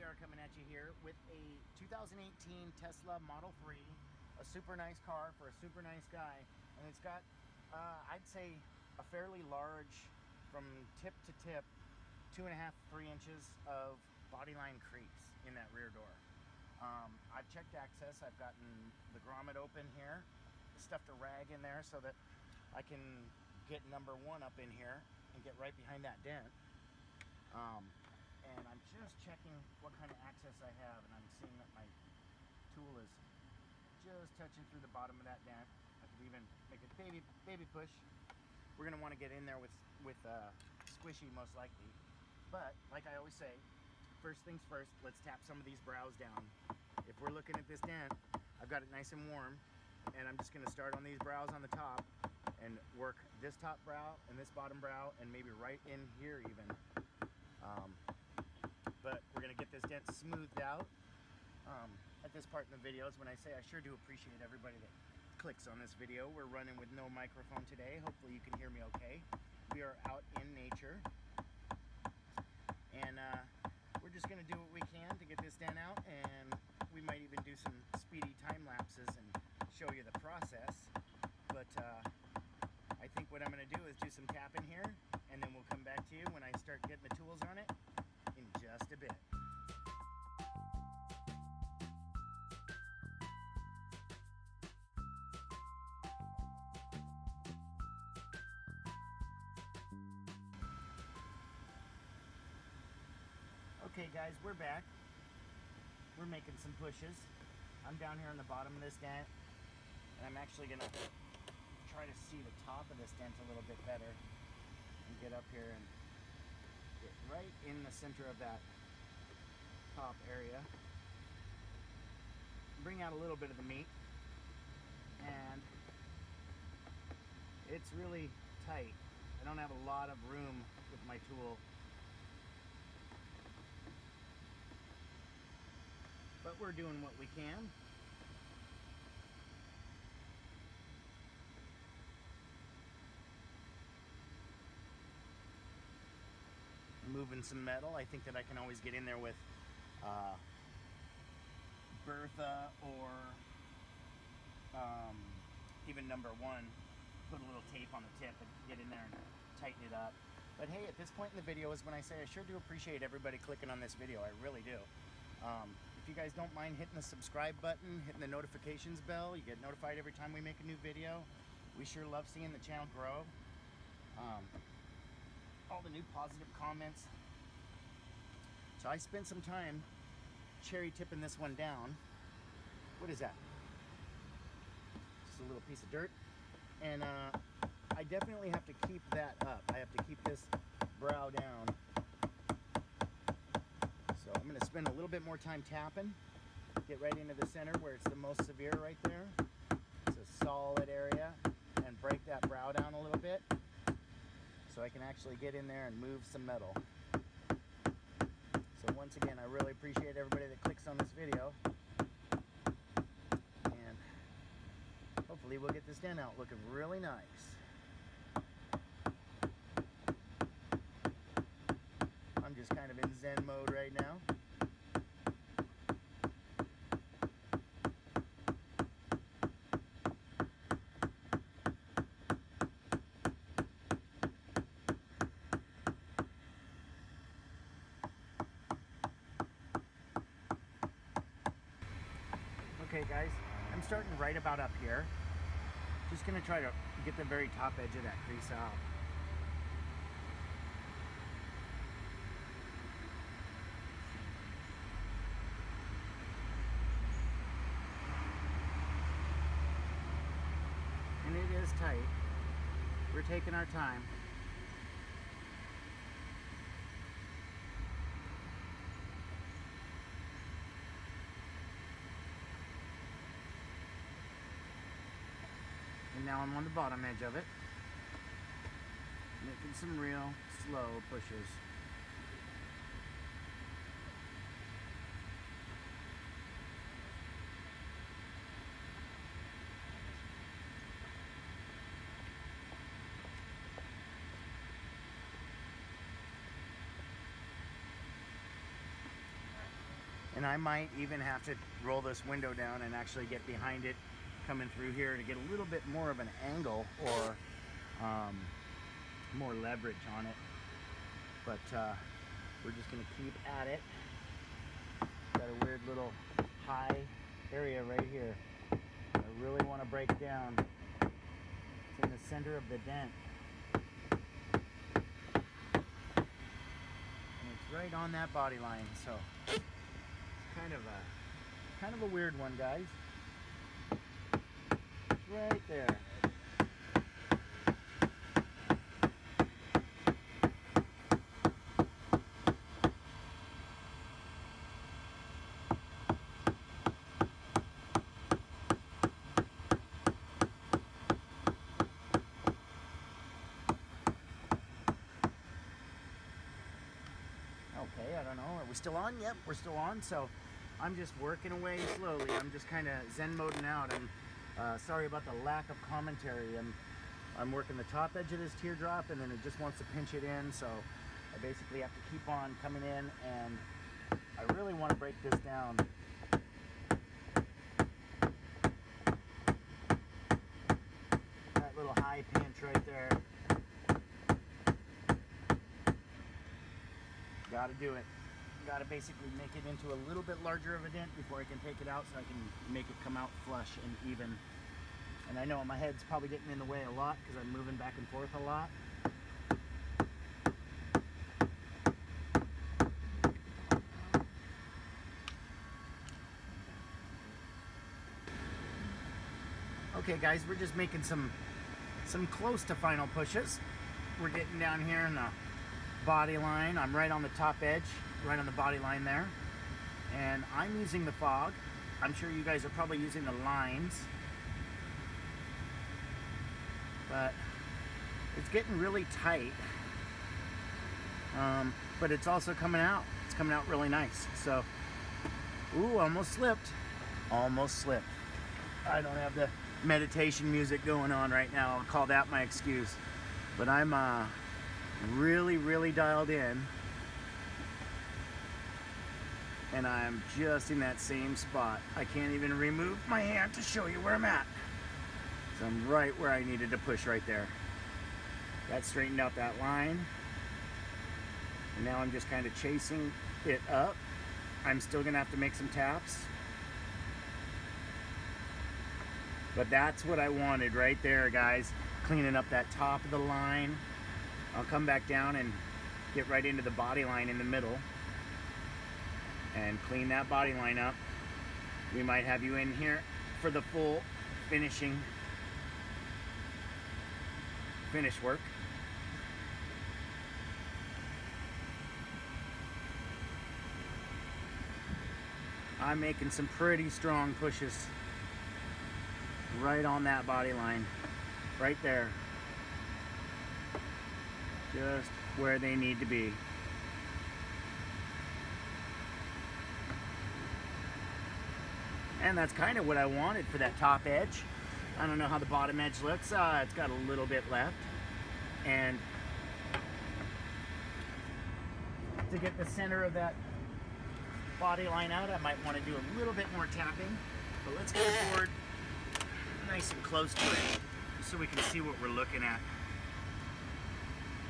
JR coming at you here with a 2018 Tesla Model 3, a super nice car for a super nice guy, and it's got, I'd say, a fairly large, from tip to tip, 2.5 to 3 inches of bodyline crease in that rear door. I've checked access. I've gotten the grommet open here, stuffed a rag in there so that I can get number 1 up in here and get right behind that dent. And I'm just checking what kind of access I have, and I'm seeing that my tool is just touching through the bottom of that dent. I could even make a baby push. We're gonna want to get in there with squishy, most likely. But like I always say, first things first, let's tap some of these brows down. If we're looking at this dent, I've got it nice and warm, and I'm just gonna start on these brows on the top and work this top brow and this bottom brow and maybe right in here even. But we're gonna get this dent smoothed out. At this part in the video is when I say I sure do appreciate everybody that clicks on this video. We're running with no microphone today. Hopefully you can hear me okay. We are out in nature, and we're just gonna do what we can to get this dent out, and we might even do some speedy time lapses and show you the process. But I think what I'm gonna do is do some tapping here, and then we'll come back to you when I start getting the tools on it in just a bit. Okay guys, we're back. We're making some pushes. I'm down here on the bottom of this dent, and I'm actually gonna try to see the top of this dent a little bit better and get up here and get right in the center of that top area. Bring out a little bit of the meat, and it's really tight. I don't have a lot of room with my tool, but we're doing what we can. Moving some metal. I think that I can always get in there with Bertha or even number 1. Put a little tape on the tip and get in there and tighten it up. But hey, at this point in the video is when I say I sure do appreciate everybody clicking on this video. I really do. If you guys don't mind hitting the subscribe button, hitting the notifications bell, you get notified every time we make a new video. We sure love seeing the channel grow. All the new positive comments. So I spent some time cherry tipping this one down. What is that? Just a little piece of dirt. And I definitely have to keep that up. I have to keep this brow down. So I'm gonna spend a little bit more time tapping, get right into the center where it's the most severe right there. It's a solid area, and break that brow down a little bit so I can actually get in there and move some metal. So once again, I really appreciate everybody that clicks on this video, and hopefully we'll get this dent out looking really nice. I'm just kind of in Zen mode right now. Okay guys, I'm starting right about up here. Just gonna try to get the very top edge of that crease out. And it is tight. We're taking our time. And now I'm on the bottom edge of it, making some real slow pushes. And I might even have to roll this window down and actually get behind it, coming through here to get a little bit more of an angle or more leverage on it. But we're just gonna keep at it. Got a weird little high area right here. I really want to break down. It's in the center of the dent. And it's right on that body line, so it's kind of a weird one, guys. It's right there. Okay, I don't know. Are we still on? Yep, we're still on. So I'm just working away slowly. I'm just kind of zen moding out. I'm sorry about the lack of commentary. I'm working the top edge of this teardrop, and then it just wants to pinch it in. So I basically have to keep on coming in, and I really want to break this down. That little high pinch right there. Got to do it. Got to basically make it into a little bit larger of a dent before I can take it out, so I can make it come out flush and even. And I know my head's probably getting in the way a lot because I'm moving back and forth a lot. Okay guys, we're just making some close to final pushes. We're getting down here in the body line. I'm right on the top edge, right on the body line there, and I'm using the fog. I'm sure you guys are probably using the lines, but it's getting really tight, but it's also coming out. It's coming out really nice. So, ooh, almost slipped. Almost slipped. I don't have the meditation music going on right now. I'll call that my excuse, but I'm really dialed in, and I'm just in that same spot. I can't even remove my hand to show you where I'm at. So I'm right where I needed to push right there. That straightened out that line, and now I'm just kind of chasing it up. I'm still gonna have to make some taps, but that's what I wanted right there, guys. Cleaning up that top of the line. I'll come back down and get right into the body line in the middle and clean that body line up. We might have you in here for the full finish work. I'm making some pretty strong pushes right on that body line, right there. Just where they need to be. And that's kind of what I wanted for that top edge. I don't know how the bottom edge looks. It's got a little bit left. And to get the center of that body line out, I might want to do a little bit more tapping. But let's get the board nice and close to it so we can see what we're looking at.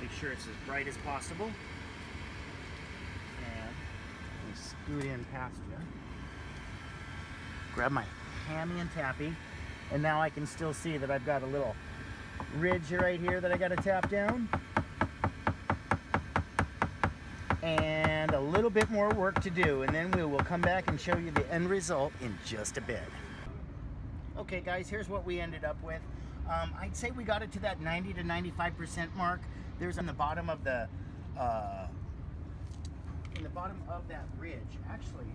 Make sure it's as bright as possible. And let me scoot in past you. Grab my hammy and tappy. And now I can still see that I've got a little ridge right here that I got to tap down. And a little bit more work to do. And then we will come back and show you the end result in just a bit. Okay guys, here's what we ended up with. I'd say we got it to that 90 to 95% mark. There's on the bottom of the that ridge. Actually,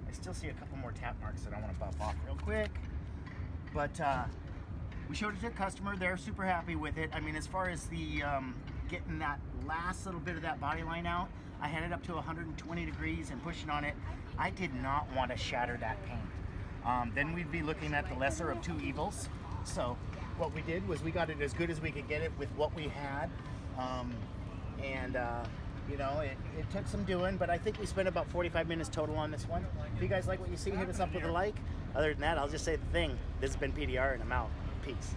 I still see a couple more tap marks that I want to buff off real quick. But we showed it to the customer. They're super happy with it. I mean, as far as the getting that last little bit of that body line out, I had it up to 120 degrees and pushing on it. I did not want to shatter that paint. Then we'd be looking at the lesser of two evils. So what we did was we got it as good as we could get it with what we had. You know, it took some doing, but I think we spent about 45 minutes total on this one. If you guys like what you see, hit us up with a like. Other than that, I'll just say the thing. This has been PDR, and I'm out. Peace.